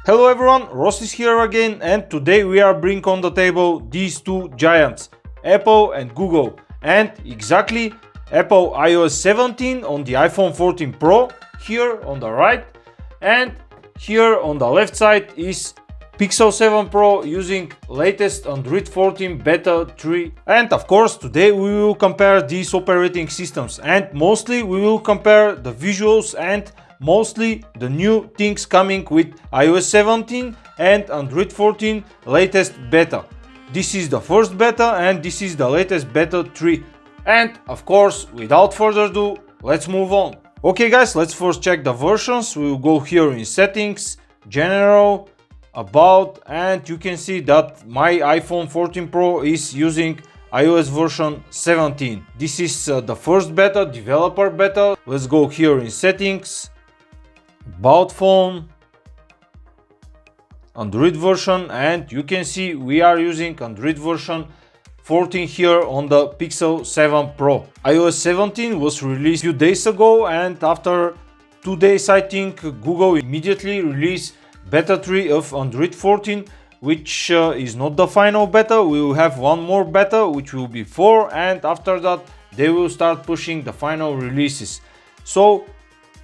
Hello everyone, Ross is here again, and today we are bringing on the table these two giants, Apple and Google. And exactly, Apple iOS 17 on the iPhone 14 Pro here on the right, and here on the left side is Pixel 7 Pro using latest Android 14 Beta 3. And of course today we will compare these operating systems, and mostly we will compare the visuals and mostly the new things coming with iOS 17 and Android 14 latest beta. This is the first beta and this is the latest beta 3. And of course, without further ado, let's move on. Okay guys, let's first check the versions. We will go here in settings, general, about, and you can see that my iPhone 14 Pro is using iOS version 17. This is the first beta, developer beta. Let's go here in settings, about phone, Android version, and you can see we are using Android version 14 here on the Pixel 7 Pro. iOS 17 was released a few days ago, and after 2 days I think Google immediately released beta 3 of Android 14, which is not the final beta. We will have one more beta which will be 4, and after that they will start pushing the final releases. So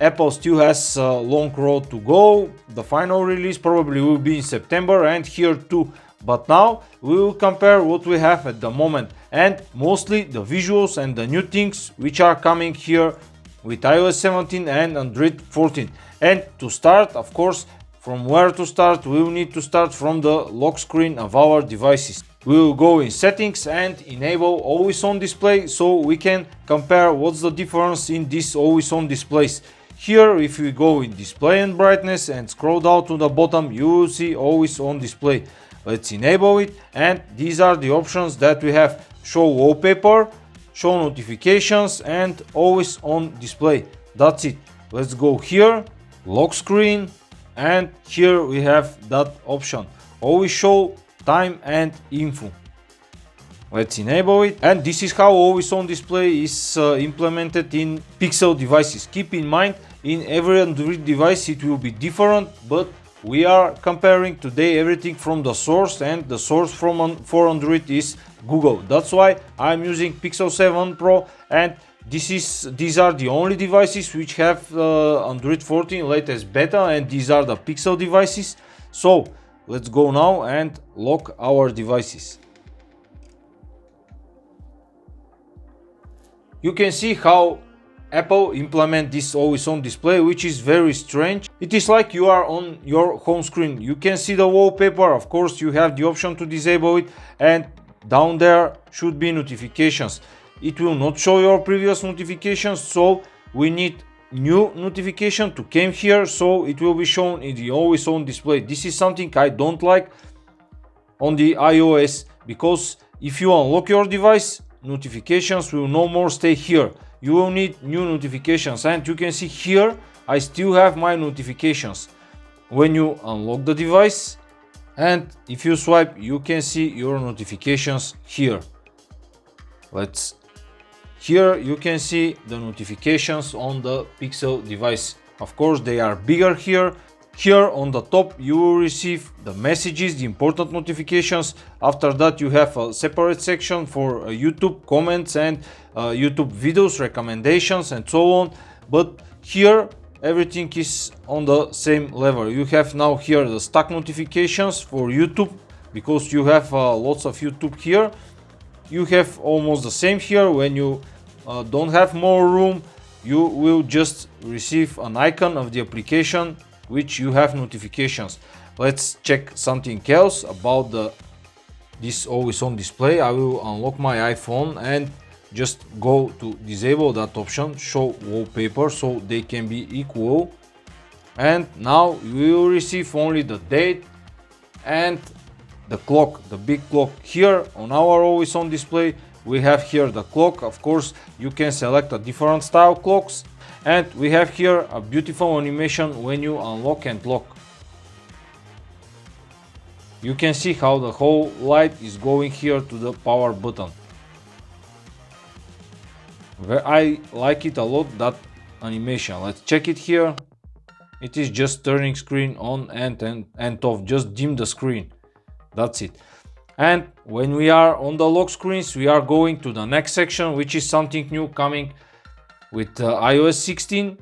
Apple still has a long road to go. The final release probably will be in September, and here too. But now we will compare what we have at the moment, and mostly the visuals and the new things which are coming here with iOS 17 and Android 14. And to start, of course, from where to start, we will need to start from the lock screen of our devices. We will go in settings and enable always on display, so we can compare what's the difference in this always on displays. Here, if we go in display and brightness and scroll down to the bottom, you will see always on display. Let's enable it, and these are the options that we have: show wallpaper, show notifications, and always on display. That's it. Let's go here, lock screen, and here we have that option, always show time and info. Let's enable it, and this is how always on display is implemented in Pixel devices. Keep in mind, in every Android device it will be different, but we are comparing today everything from the source, and the source for Android is Google. That's why I'm using Pixel 7 Pro, and these are the only devices which have Android 14 latest beta, and these are the Pixel devices. So let's go now and lock our devices. You can see how Apple implement this always on display, which is very strange. It is like you are on your home screen. You can see the wallpaper. Of course, you have the option to disable it, and down there should be notifications. It will not show your previous notifications, so we need new notification to come here, so it will be shown in the always on display. This is something I don't like on the iOS, because if you unlock your device, notifications will no more stay here. You will need new notifications, and you can see here I still have my notifications when you unlock the device, and if you swipe you can see your notifications here. Here you can see the notifications on the Pixel device. Of course they are bigger here. Here on the top you will receive the messages, the important notifications. After that you have a separate section for YouTube comments and YouTube videos, recommendations, and so on. But here everything is on the same level. You have now here the stock notifications for YouTube, because you have lots of YouTube here. You have almost the same here. When you don't have more room, you will just receive an icon of the application which you have notifications. Let's check something else about this always on display. I will unlock my iPhone and just go to disable that option, show wallpaper, so they can be equal. And now you will receive only the date and the clock, the big clock. Here on our always on display we have here the clock. Of course you can select a different style clocks, and we have here a beautiful animation when you unlock and lock. You can see how the whole light is going here to the power button. I like it a lot, that animation. Let's check it here. It is just turning screen on and off, just dim the screen. That's it. And when we are on the lock screens, we are going to the next section, which is something new coming with iOS 16,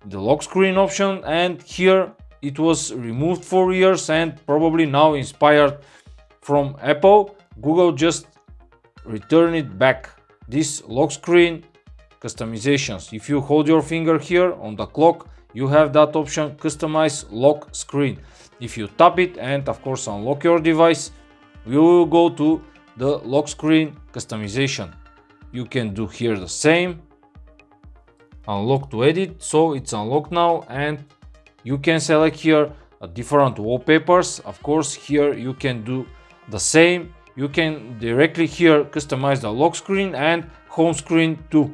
the lock screen option. And here it was removed for years and probably now inspired from Apple. Google just returned it back. This lock screen customizations. If you hold your finger here on the clock, you have that option, customize lock screen. If you tap it and of course unlock your device, we will go to the lock screen customization. You can do here the same, unlock to edit. So it's unlocked now, and you can select here different wallpapers. Of course here you can do the same. You can directly here customize the lock screen and home screen too.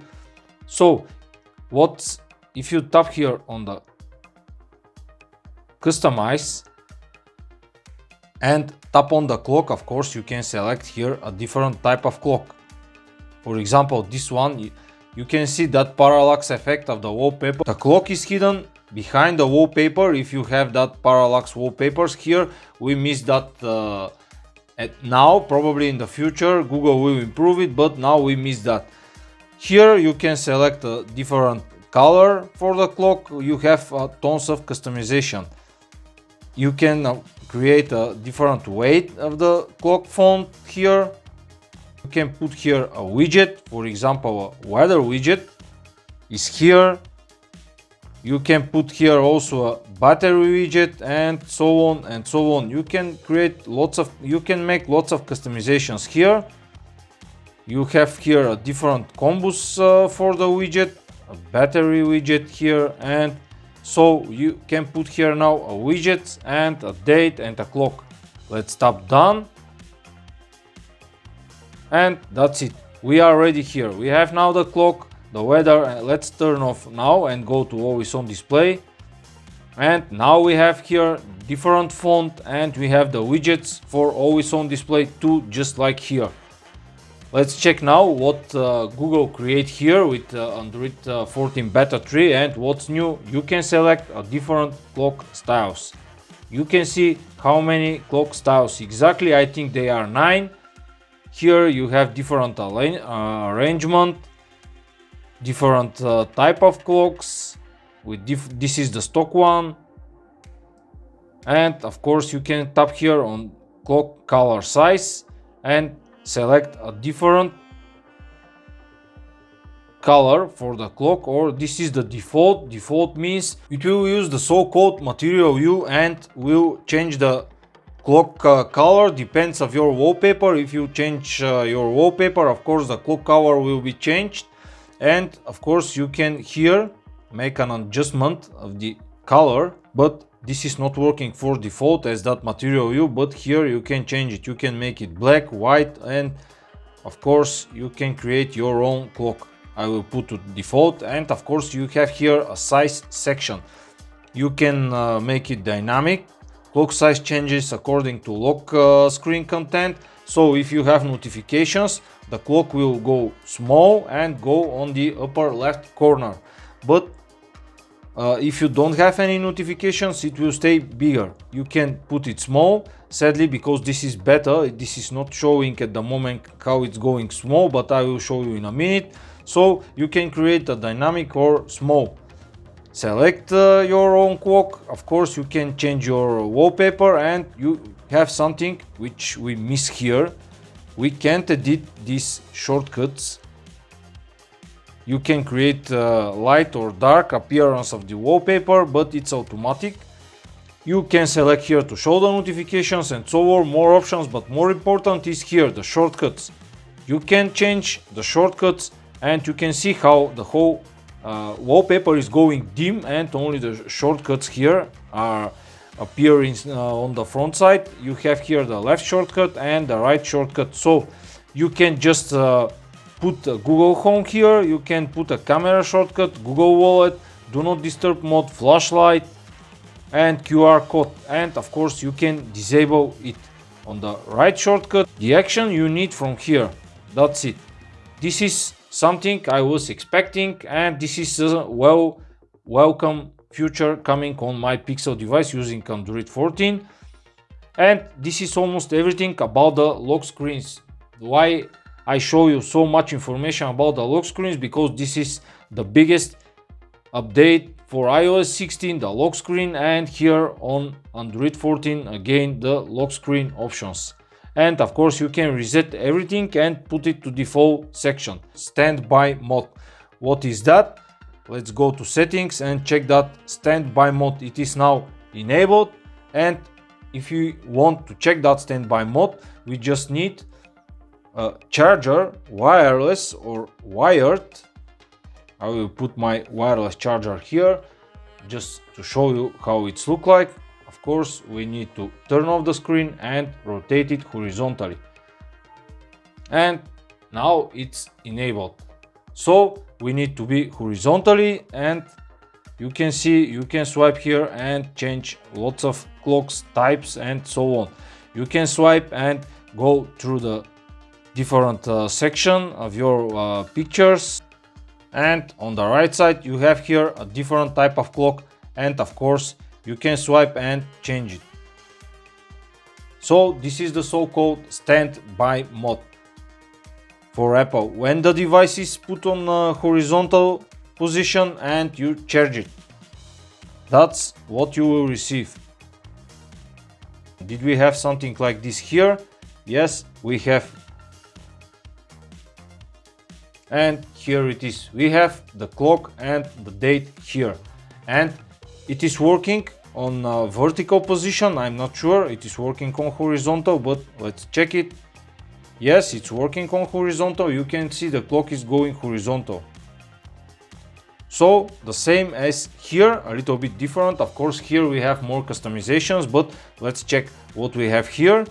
So if you tap here on the customize and tap on the clock, of course you can select here a different type of clock. For example, this one, you can see that parallax effect of the wallpaper. The clock is hidden behind the wallpaper. If you have that parallax wallpapers here, we miss that now. Probably in the future Google will improve it, but now we miss that. Here you can select a different color for the clock. You have tons of customization. You can create a different weight of the clock font here. You can put here a widget, for example a weather widget is here. You can put here also a battery widget and so on and so on. You can make lots of customizations here. You have here a different combos for the widget, a battery widget here, and so you can put here now a widget and a date and a clock. Let's tap done. And that's it. We are ready here. We have now the clock, the weather. Let's turn off now and go to always on display. And now we have here different font and we have the widgets for always on display too, just like here. Let's check now what Google create here with Android 14 Beta 3 and what's new. You can select a different clock styles. You can see how many clock styles exactly. I think they are 9. Here you have different arrangement, different type of clocks. This is the stock one, and of course you can tap here on clock color size and select a different color for the clock, or this is the default. Default means it will use the so-called material hue and will change the clock color, depends of your wallpaper. If you change your wallpaper, of course the clock color will be changed, and of course you can here make an adjustment of the color, but this is not working for default as that material hue. But here you can change it. You can make it black, white, and of course you can create your own clock. I will put to default, and of course you have here a size section. You can make it dynamic. Clock size changes according to lock screen content. So if you have notifications, the clock will go small and go on the upper left corner. But if you don't have any notifications, it will stay bigger. You can put it small. Sadly, because this is beta, this is not showing at the moment how it's going small, but I will show you in a minute. So you can create a dynamic or small. Select your own clock. Of course you can change your wallpaper, and you have something which we miss here. We can't edit these shortcuts. You can create light or dark appearance of the wallpaper, but it's automatic. You can select here to show the notifications and so on, more options, but more important is here the shortcuts. You can change the shortcuts and you can see how the whole wallpaper is going dim and only the shortcuts here are appearing on the front side. You have here the left shortcut and the right shortcut, so you can just put Google Home here. You can put a camera shortcut, Google Wallet, do not disturb mode, flashlight, and QR code. And of course you can disable it on the right shortcut. The action you need from here, that's it. This is something I was expecting, and this is a welcome feature coming on my Pixel device using Android 14. And this is almost everything about the lock screens. Why I show you so much information about the lock screens? Because this is the biggest update for iOS 16, the lock screen, and here on Android 14 again the lock screen options. And of course you can reset everything and put it to default section. Standby mode, what is that? Let's go to settings and check that standby mode. It is now enabled, and if you want to check that standby mode, we just need a charger, wireless or wired. I will put my wireless charger here just to show you how it's look like. Of course, we need to turn off the screen and rotate it horizontally. And now it's enabled. So we need to be horizontally, and you can see you can swipe here and change lots of clocks types and so on. You can swipe and go through the different section of your pictures. And on the right side you have here a different type of clock, and of course you can swipe and change it. So this is the so-called standby mode for Apple. When the device is put on a horizontal position and you charge it, that's what you will receive. Did we have something like this here? Yes, we have. And here it is. We have the clock and the date here, and it is working on vertical position. I'm not sure it is working on horizontal, but let's check it. Yes, it's working on horizontal. You can see the clock is going horizontal. So the same as here, a little bit different. Of course, here we have more customizations, but let's check what we have here,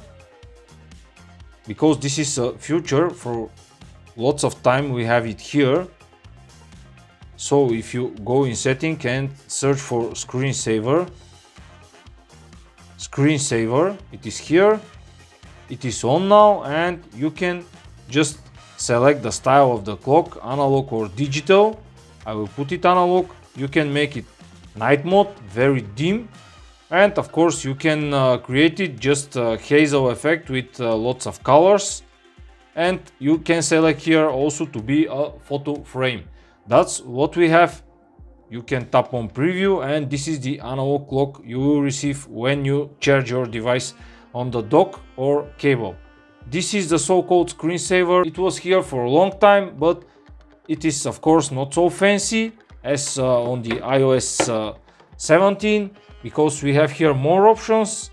because this is a feature for lots of time we have it here. So if you go in setting and search for screensaver, it is here, it is on now, and you can just select the style of the clock, analog or digital. I will put it analog. You can make it night mode, very dim, and of course you can create it just a hazel effect with lots of colors. And you can select here also to be a photo frame. That's what we have. You can tap on preview, and this is the analog clock you will receive when you charge your device on the dock or cable. This is the so-called screensaver. It was here for a long time, but it is of course not so fancy as on the iOS 17, because we have here more options.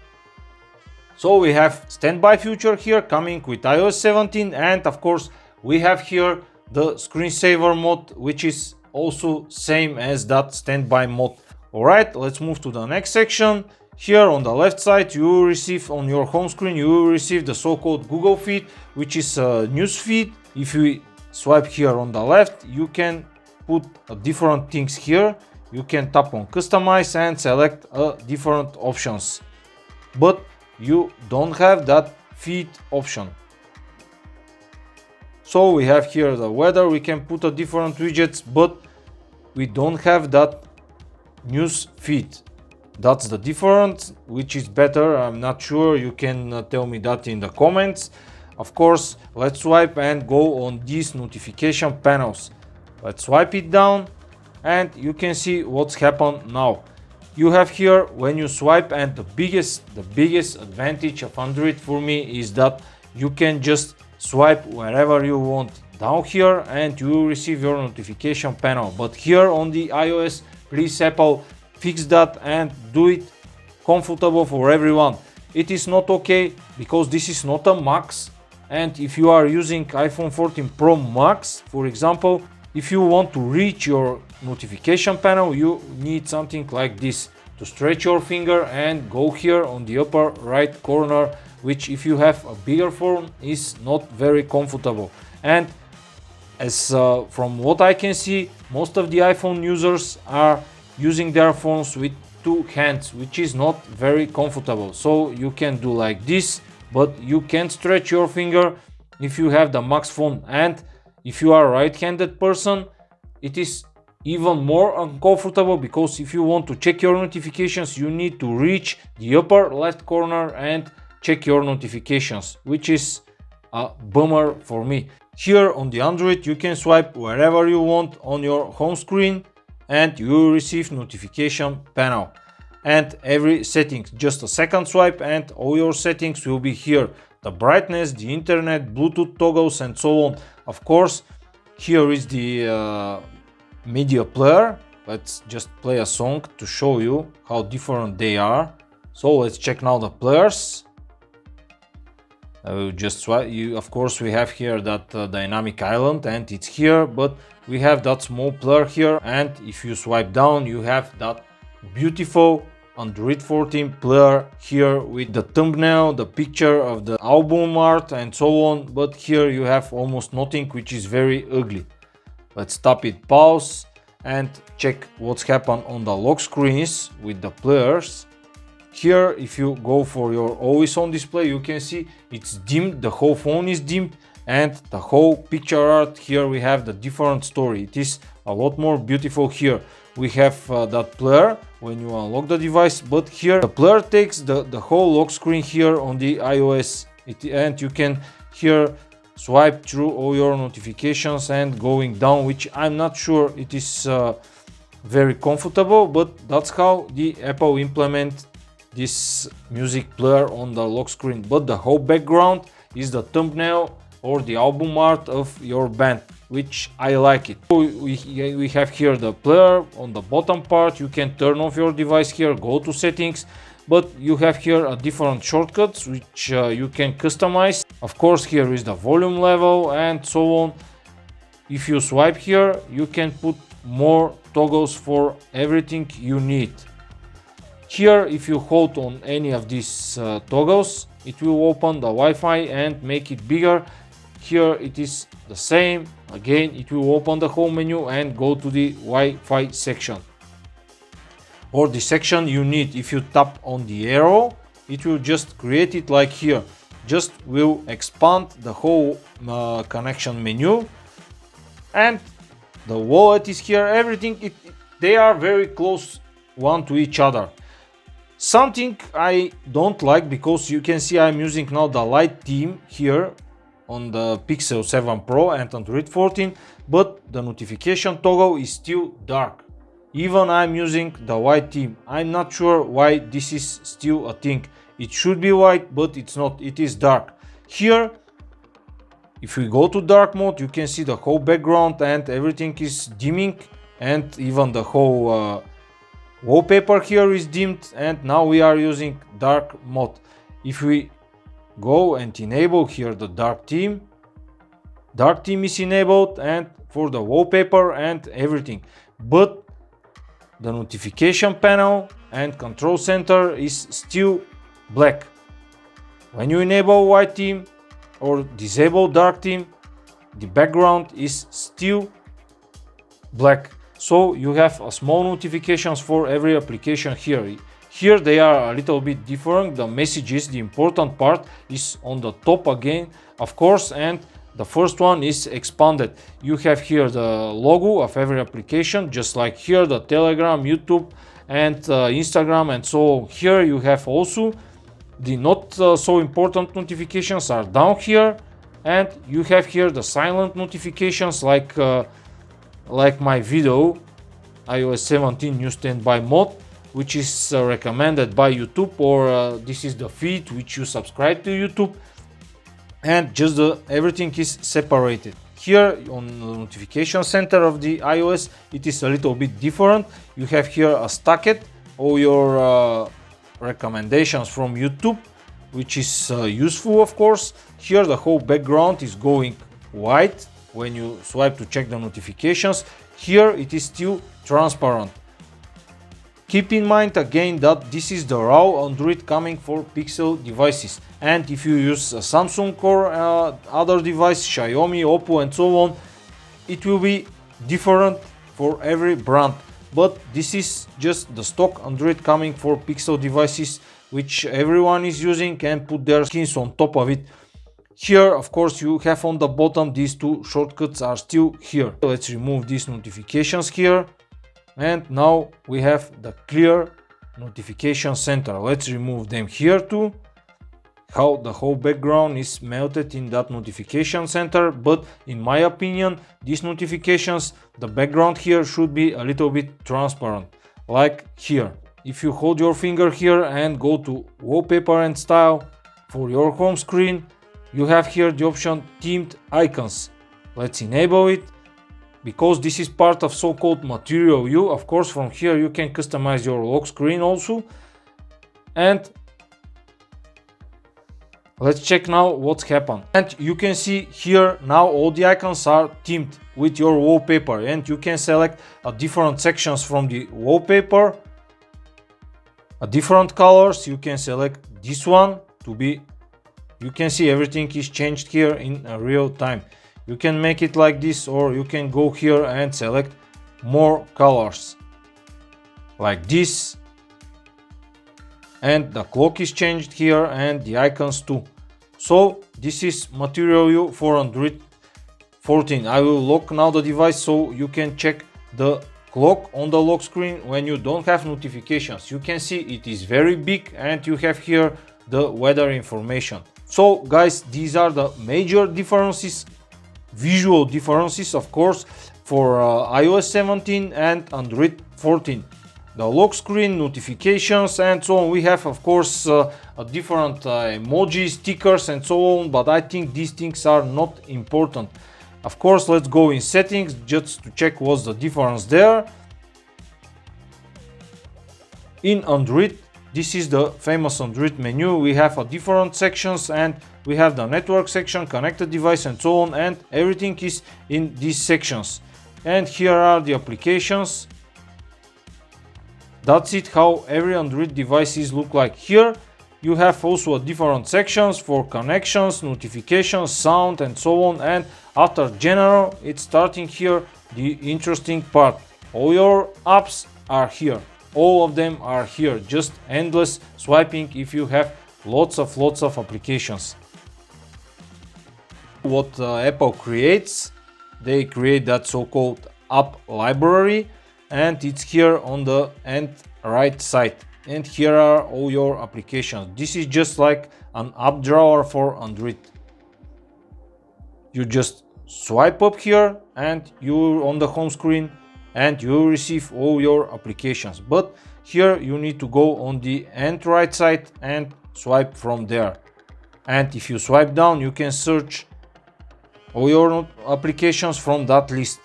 So we have standby feature here coming with iOS 17, and of course we have here the screensaver mode, which is also same as that standby mode. Alright, let's move to the next section. Here on the left side you will receive, on your home screen you will receive the so-called Google feed, which is a news feed. If you swipe here on the left, you can put different things here. You can tap on customize and select different options, but you don't have that feed option. So we have here the weather. We can put a different widgets, but we don't have that news feed. That's the difference. Which is better? I'm not sure. You can tell me that in the comments. Of course, let's swipe and go on these notification panels. Let's swipe it down, and you can see what's happened now. You have here when you swipe, and the biggest advantage of Android for me is that you can just swipe wherever you want down here and you will receive your notification panel. But here on the iOS, please Apple, fix that and do it comfortable for everyone. It is not okay because this is not a Max, and if you are using iPhone 14 Pro Max, for example, if you want to reach your notification panel, you need something like this to stretch your finger and go here on the upper right corner, which if you have a bigger phone is not very comfortable. And as from what I can see, most of the iPhone users are using their phones with two hands, which is not very comfortable. So you can do like this, but you can't stretch your finger if you have the Max phone. And if you are a right-handed person, it is even more uncomfortable, because if you want to check your notifications, you need to reach the upper left corner and check your notifications, which is a bummer for me. Here on the Android, you can swipe wherever you want on your home screen and you will receive notification panel. And every setting, just a second swipe and all your settings will be here. The brightness, the internet, Bluetooth toggles and so on. Of course, here is the media player. Let's just play a song to show you how different they are. So let's check now the players. I will just swipe. Of course, we have here that dynamic island and it's here, but we have that small player here. And if you swipe down, you have that beautiful Android 14 player here with the thumbnail, the picture of the album art and so on. But here you have almost nothing, which is very ugly. Let's stop it, pause and check what's happened on the lock screens with the players. Here, if you go for your always on display, you can see it's dimmed, the whole phone is dimmed, and the whole picture art here we have the different story. It is a lot more beautiful here. We have that player when you unlock the device, but here the player takes the whole lock screen here on the iOS, and you can here swipe through all your notifications and going down, which I'm not sure it is very comfortable, but that's how the Apple implement this music player on the lock screen. But the whole background is the thumbnail or the album art of your band, which I like it. We have here the player on the bottom part. You can turn off your device here, go to settings, but you have here a different shortcuts which you can customize. Of course, here is the volume level and so on. If you swipe here, you can put more toggles for everything you need. Here, if you hold on any of these toggles, it will open the Wi-Fi and make it bigger. Here it is the same. Again, it will open the home menu and go to the Wi-Fi section. Or the section you need. If you tap on the arrow, it will just create it like here. Just will expand the whole connection menu. And the wallet is here. Everything, they are very close one to each other. Something I don't like, because you can see I'm using now the light theme here on the Pixel 7 Pro and Android 14, but the notification toggle is still dark. Even I'm using the white theme. I'm not sure why this is still a thing. It should be white, but it's not. It is dark. Here, if we go to dark mode, you can see the whole background and everything is dimming, and even the whole wallpaper here is dimmed, and now we are using dark mode. If we go and enable here the dark theme is enabled, and for the wallpaper and everything, but the notification panel and control center is still black. When you enable white theme or disable dark theme, the background is still black. So you have a small notifications for every application here. Here they are a little bit different. The messages, the important part, is on the top again, of course, and the first one is expanded. You have here the logo of every application, just like here the Telegram, YouTube, and Instagram, and so here you have also the not so important notifications are down here, and you have here the silent notifications like my video iOS 17 new standby mode, which is recommended by YouTube, or this is the feed which you subscribe to YouTube, and just everything is separated. Here on the notification center of the iOS, it is a little bit different. You have here a stacked all your recommendations from YouTube, which is useful, of course. Here the whole background is going white when you swipe to check the notifications. Here it is still transparent. Keep in mind again that this is the raw Android coming for Pixel devices, and if you use a Samsung or other device, Xiaomi, OPPO and so on, it will be different for every brand. But this is just the stock Android coming for Pixel devices, which everyone is using and put their skins on top of it. Here, of course, you have on the bottom these two shortcuts are still here. Let's remove these notifications here. And now we have the clear notification center. Let's remove them here too. How the whole background is melted in that notification center, but in my opinion, these notifications, the background here should be a little bit transparent, like here. If you hold your finger here and go to wallpaper and style for your home screen, you have here the option themed icons. Let's enable it. Because this is part of so-called material view, of course from here you can customize your lock screen also. And let's check now what's happened. And you can see here now all the icons are themed with your wallpaper, and you can select different sections from the wallpaper, different colors. You can select this one to be, you can see everything is changed here in real time. You can make it like this, or you can go here and select more colors like this, and the clock is changed here and the icons too. So this is material view for Android 14. I will lock now the device so you can check the clock on the lock screen when you don't have notifications. You can see it is very big, and you have here the weather information. So guys, these are the major differences, visual differences of course, for iOS 17 and Android 14. The lock screen, notifications and so on. We have of course different emojis, stickers and so on, but I think these things are not important. Of course, let's go in settings just to check what's the difference there. In Android, this is the famous Android menu. We have different sections, and we have the network section, connected device and so on, and everything is in these sections. And here are the applications. That's it, how every Android devices look like. Here you have also different sections for connections, notifications, sound and so on. And after general, it's starting here the interesting part. All your apps are here. All of them are here. Just endless swiping if you have lots of applications. What Apple creates, they create that so-called app library, and it's here on the end right side, and here are all your applications. This is just like an app drawer for Android. You just swipe up here and you're on the home screen and you receive all your applications, but here you need to go on the end right side and swipe from there. And if you swipe down, you can search all your applications from that list.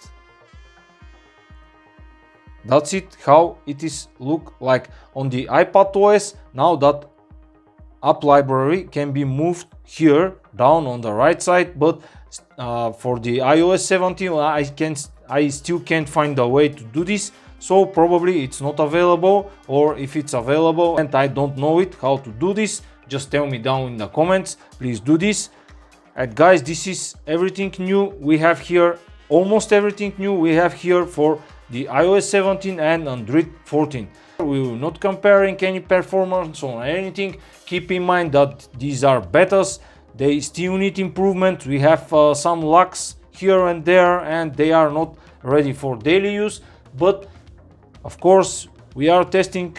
That's it, how it is look like on the iPad OS. Now that app library can be moved here down on the right side, but for the iOS 17 I still can't find a way to do this, so probably it's not available, or if it's available and I don't know it how to do this, just tell me down in the comments. Please do this. And guys, this is everything new we have here, almost everything new we have here for the iOS 17 and Android 14. We will not comparing any performance or anything. Keep in mind that these are betas, they still need improvement. We have some lags here and there, and they are not ready for daily use. But of course, we are testing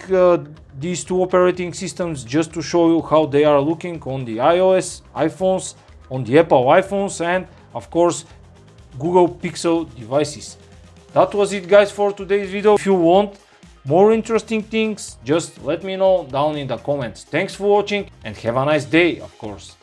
these two operating systems just to show you how they are looking on the iOS iPhones, on the Apple iPhones, and of course Google Pixel devices. That was it guys for today's video. If you want more interesting things, just let me know down in the comments. Thanks for watching and have a nice day, of course.